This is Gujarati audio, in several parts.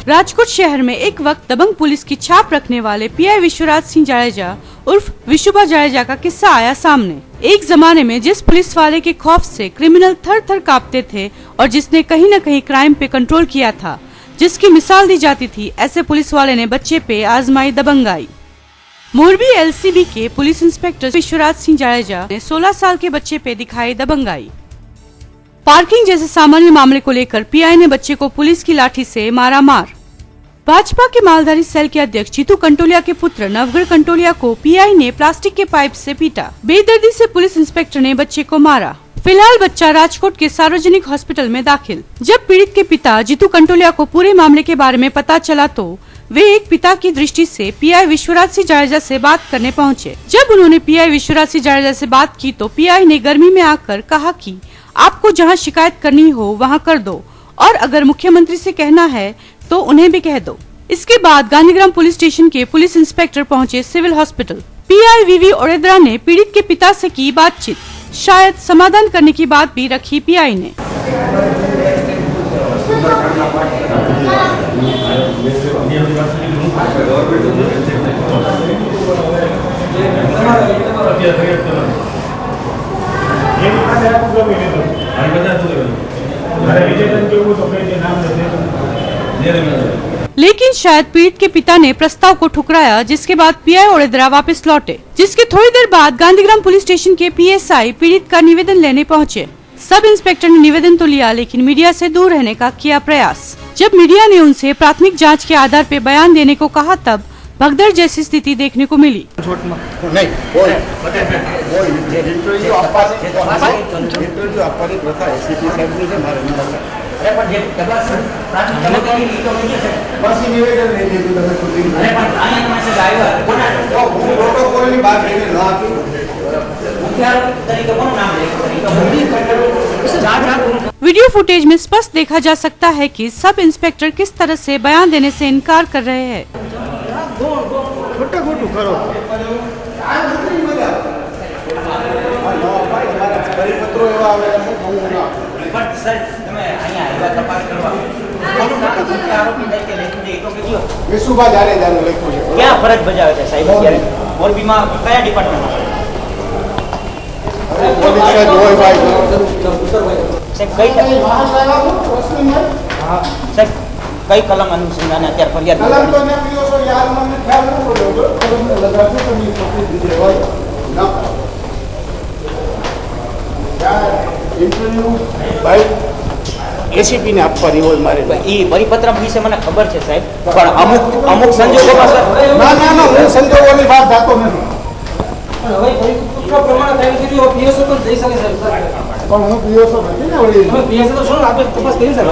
राजकोट शहर में एक वक्त दबंग पुलिस की छाप रखने वाले पीआई विश्वराज सिंह जाडेजा उर्फ विशुभा जाडेजा का किस्सा आया सामने। एक जमाने में जिस पुलिस वाले के खौफ से क्रिमिनल थर थर कांपते थे और जिसने कहीं न कहीं क्राइम पे कंट्रोल किया था, जिसकी मिसाल दी जाती थी, ऐसे पुलिस वाले ने बच्चे पे आजमाई दबंगाई। मोरबी एलसीबी के पुलिस इंस्पेक्टर विश्वराज सिंह जाडेजा ने 16 साल के बच्चे पे दिखाई दबंगाई। पार्किंग जैसे सामान्य मामले को लेकर पीआई ने बच्चे को पुलिस की लाठी से मारा मार। भाजपा के मालधारी सेल के अध्यक्ष जीतू कंटोलिया के पुत्र नवगढ़ कंटोलिया को पीआई ने प्लास्टिक के पाइप से पीटा। बेदर्दी से पुलिस इंस्पेक्टर ने बच्चे को मारा। फिलहाल बच्चा राजकोट के सार्वजनिक हॉस्पिटल में दाखिल। जब पीड़ित के पिता जीतू कंटोलिया को पूरे मामले के बारे में पता चला तो वे एक पिता की दृष्टि से पीआई विश्वराज सिंह जाडेजा से बात करने पहुंचे। जब उन्होंने पीआई विश्वराज सिंह जाडेजा से बात की तो पीआई ने गर्मी में आकर कहा कि आपको जहां शिकायत करनी हो वहां कर दो और अगर मुख्यमंत्री से कहना है तो उन्हें भी कह दो। इसके बाद गांधीग्राम पुलिस स्टेशन के पुलिस इंस्पेक्टर पहुंचे सिविल हॉस्पिटल। पीआई वीवी ओरेद्रा ने पीड़ित के पिता से की बातचीत। शायद समाधान करने की बात भी रखी पीआई ने। लेकिन शायद पीड़ित के पिता ने प्रस्ताव को ठुकराया, जिसके बाद पीआई ओरेद्रा वापस लौटे। जिसके थोड़ी देर बाद गांधीग्राम पुलिस स्टेशन के पीएसआई पीड़ित का निवेदन लेने पहुंचे। सब इंस्पेक्टर ने निवेदन तो लिया, लेकिन मीडिया से दूर रहने का किया प्रयास। जब मीडिया ने उनसे प्राथमिक जांच के आधार पर बयान देने को कहा तब भगदड़ जैसी स्थिति देखने को मिली। वीडियो फुटेज में स्पष्ट देखा जा सकता है कि सब इंस्पेक्टर किस तरह से बयान देने से इनकार कर रहे हैं। क्या फरज बजावे છે સાહેબ? અત્યારે મોરબીમાં કયા ડિપાર્ટમેન્ટમાં સાહેબ કઈ કલમ અનુસંધાને અત્યારે ફરિયાદ एसीपी ने આપવાની હોય મારે ઈ પરિપત્ર વિશે મને ખબર છે સાહેબ, પણ અમુક સંજોગોમાં સર ના હું સંજોગોની વાત થતો નથી, પણ હવે પરિપત્ર પ્રમાણે થાય છે કે પીએસઓ પણ જઈ શકે સાહેબ, પણ હું પીએસઓ નથી ને વળી તમે પીએસઓ તો શું આપણે તપાસ કરી સર।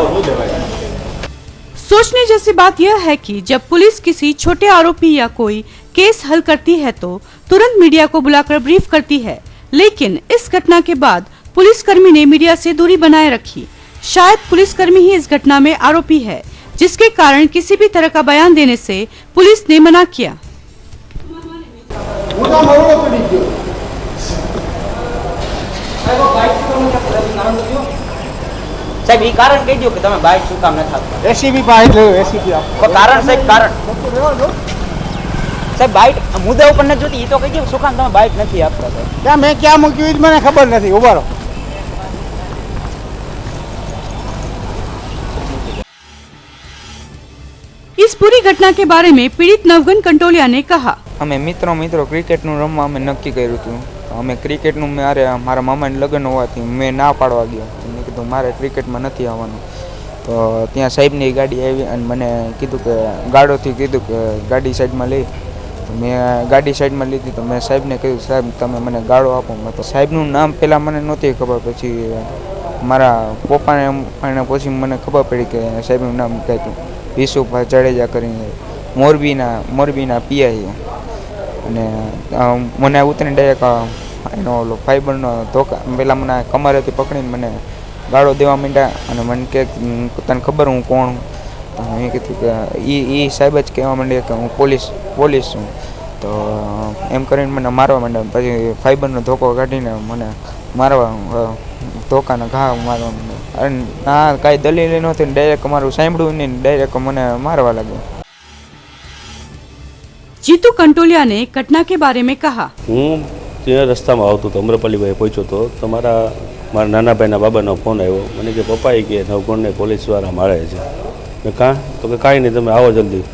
सोचने जैसी बात यह है कि जब पुलिस किसी छोटे आरोपी या कोई केस हल करती है तो तुरंत मीडिया को बुलाकर ब्रीफ करती है, लेकिन इस घटना के बाद पुलिसकर्मी ने मीडिया से दूरी बनाए रखी। शायद पुलिसकर्मी ही इस घटना में आरोपी है, जिसके कारण किसी भी तरह का बयान देने से पुलिस ने मना किया। સાહેબ ઈ કારણ કહી દો કે તમે બાઇક શું કામ નથી આપતા? एसीपी પાસે લો, एसीपी આપો કારણ સાહેબ કારણ સાહેબ બાઇક મુદ્દા ઉપર નથી જોતી, ઈ તો કહી દો શું કામ તમે બાઇક નથી આપતા સાહેબ? ત્યાં મેં ક્યાં મૂક્યું ઈ મને ખબર નથી, ઉભા રહો। इस पूरी घटना के बारे में पीड़ित नवगढ़ कंटोलिया ने कहा, અમે મિત્રો ક્રિકેટનું રમવા અમે નક્કી કર્યું હતું। અમે ક્રિકેટનું મારા મામાને લગ્ન હોવાથી મેં ના પાડવા ગયો। મેં કીધું મારે ક્રિકેટમાં નથી આવવાનું। તો ત્યાં સાહેબની ગાડી આવી અને મને કીધું કે ગાડોથી કીધું કે ગાડી સાઈડમાં લઈ। તો મેં ગાડી સાઈડમાં લીધી તો મેં સાહેબને કહ્યું સાહેબ તમે મને ગાળો આપો। તો સાહેબનું નામ પહેલાં મને નહોતી ખબર, પછી મારા પપ્પાને પછી મને ખબર પડી કે સાહેબનું નામ કહ્યું વિશુભા જાડેજા કરીને મોરબીના પીઆઈ। અને મને ઉતરીને ડાયરેક્ટ એનો ઓલો ફાઈબરનો ધોકા પહેલાં મને કમરેથી પકડીને મને ગાળો દેવા માંડ્યા અને મને કે તને ખબર હું કોણ હું? તો મેં કીધું કે એ સાહેબ જ કહેવા માંડ્યા કે હું પોલીસ છું। તો એમ કરીને મને મારવા માંડ્યા। પછી ફાઈબરનો ધોકો કાઢીને મને મારવા ધોકાના ઘા મારવા માંડ્યા। અને ના કાંઈ દલીલ નહોતી, ડાયરેક્ટ મારું સાંભળ્યું નહીં, ડાયરેક્ટ મને મારવા લાગ્યો. जीतू कंटोलिया ने घटना के बारे में कहा। હું ત્યાં રસ્તામાં આવતો હતો, અમરપાલીભાઈ પહોંચ્યો હતો તો મારા નાના ભાઈના બાબાનો ફોન આવ્યો. મને કે પપ્પાએ કે નવગણને પોલીસવાળા મારે છે. મેં કાં તો કે કાંઈ નહીં, તમે આવો જલ્દી.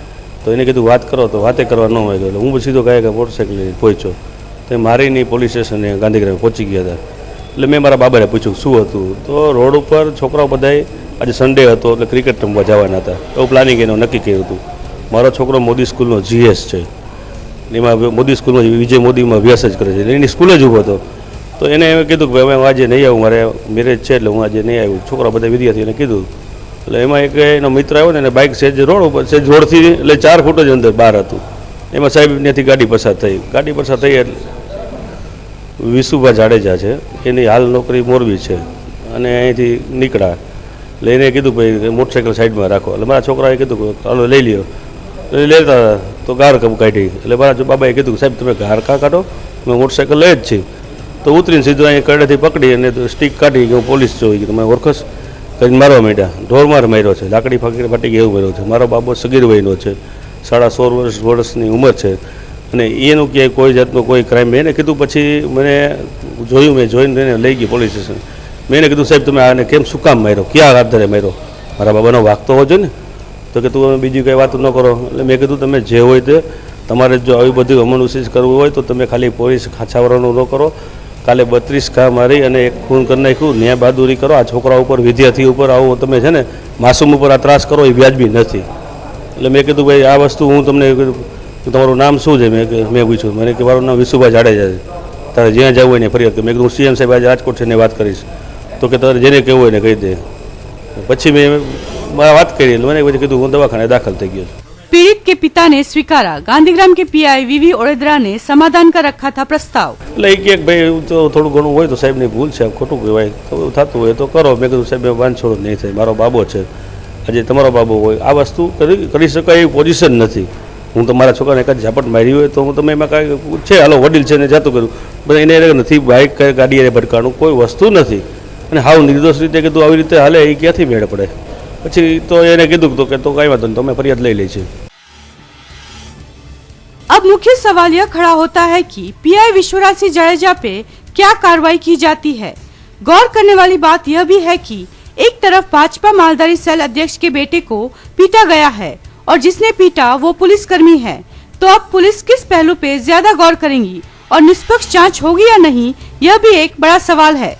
તો એને કીધું વાત કરો, તો વાતે કરવા ન હોય. એટલે હું સીધો કાંઈ મોટરસાઇકલ લઈને પહોંચ્યો. તો મારીની પોલીસ સ્ટેશને ગાંધીગ્રામ પહોંચી ગયા હતા. એટલે મેં મારા બાબાને પૂછ્યું શું હતું. તો રોડ ઉપર છોકરાઓ બધાએ આજે સન્ડે હતો એટલે ક્રિકેટ રમવા જવાના હતા. એવું પ્લાનિંગ એનું નક્કી કર્યું હતું. મારો છોકરો મોદી સ્કૂલનો GS છે, એમાં મોદી સ્કૂલમાં વિજય મોદીમાં અભ્યાસ જ કરે છે, એની સ્કૂલે જ ઊભો હતો. તો એને એમ કીધું કે હવે હું આજે નહીં આવું, મારે મેરેજ છે એટલે હું આજે નહીં આવ્યું. છોકરા બધા વિદ્યાર્થીઓને કીધું. એટલે એમાં એક એનો મિત્ર આવ્યો ને એને બાઇક સેજ રોડ ઉપર સેજ રોડથી એટલે 4 ફૂટ જ અંદર બહાર હતું. એમાં સાહેબ ત્યાંથી ગાડી પસાર થઈ. ગાડી પસાર થઈ એટલે વિશુભા જાડેજા છે, એની હાલ નોકરી મોરબી છે, અને અહીંથી નીકળ્યા. એટલે એને કીધું ભાઈ મોટરસાઇકલ સાઈડમાં રાખો. એટલે મારા છોકરાએ કીધું કે ચાલો લઈ લ્યો. લેતા હતા તો ગાર કાઢી. એટલે મારા બાબાએ કીધું કે સાહેબ તમે ગાર કાં કાઢો, મેં મોટરસાઇકલ લઈ જ છે. તો ઉતરીને સીધું અહીંયા કડેથી પકડી અને સ્ટીક કાઢી કે હું પોલીસ જોઈ કે તમે ઓળખસ કરીને મારવા માંડ્યા. ઢોરમાર માર્યો છે, લાકડી ફાટી ગઈ એવું માર્યો છે. મારો બાબો સગીર વયનો છે, 16.5 વર્ષની ઉંમર છે, અને એનું ક્યાંય કોઈ જાતનો કોઈ ક્રાઇમ. મેં એને કીધું, પછી મને જોયું, મેં જોઈને એને લઈ ગઈ પોલીસ સ્ટેશન. મેં એને કીધું સાહેબ તમે આને કેમ શું કામ માર્યો, ક્યાં આધારે માર્યો, મારા બાબાનો વાંક તો હોવો જોઈએ ને. તો કે તું બીજી કંઈ વાત ન કરો. એટલે મેં કીધું તમે જે હોય તે, તમારે જો આવી બધી અમનુષિત કરવું હોય તો તમે ખાલી પોલીસ ખાંચાવવાનું ન કરો. કાલે 32 ઘા મારી અને એક ખૂન કરી નાખ્યું, ન્યાય બહાદુરી કરો. આ છોકરા ઉપર, વિદ્યાર્થી ઉપર આવું તમે છે ને માસૂમ ઉપર આ ત્રાસ કરો એ વ્યાજબી નથી. એટલે મેં કીધું ભાઈ આ વસ્તુ હું તમને કીધું તમારું નામ શું છે, મેં પૂછ્યું. મને કે મારું નામ વિશુભા જાડેજા છે, તારે જ્યાં જવું હોય ને ફરિયાદ. મેં કીધું હું CM સાહેબ આજે રાજકોટ છે ને વાત કરીશ. તો કે તારે જેને કહેવું હોય ને કહી દે. પછી મેં बात करी, मैंने कीधु हूँ दवाखाने दाखिल थी गयो। पीड़ित के पिता ने स्वीकारा। गांधीग्राम के PI VV ओडेदरा ने समाधान का रखा था प्रस्ताव। भाई तो थोड़ा घणु हो तो साहेब भूल है, खोटू कहवाय तो थतुं होय तो करो। मैं कीधुं साहेब वांध छोड़ो नहीं थाय, मारो बाबो है, आज तमारो बाबो होय आ वस्तु करी शकाय एवी पोजिशन नहीं। हूँ तो मारा छोकराने एक झापट मारी हो तो हूँ तमे कांई छे हालो वडील छे ने जातुं कर्युं, पण एने नथी बाइक गाड़ी भटकाणुं कोई वस्तु नहीं। अने हाव निर्दोष रीते कीधुं आवी रीते हाले ए क्यांथी मेळ पड़े। पछी तो एने कीधुं तो के तो कांई वांधो नहीं, तमे फरियाद लई ली छे। अब मुख्य सवाल यह खड़ा होता है कि PI विश्वराज सिंह जाडेजा पे क्या कार्रवाई की जाती है। गौर करने वाली बात यह भी है कि एक तरफ भाजपा मालधारी सेल अध्यक्ष के बेटे को पीटा गया है और जिसने पीटा वो पुलिसकर्मी है, तो अब पुलिस किस पहलू पे ज्यादा गौर करेंगी और निष्पक्ष जांच होगी या नहीं, यह भी एक बड़ा सवाल है।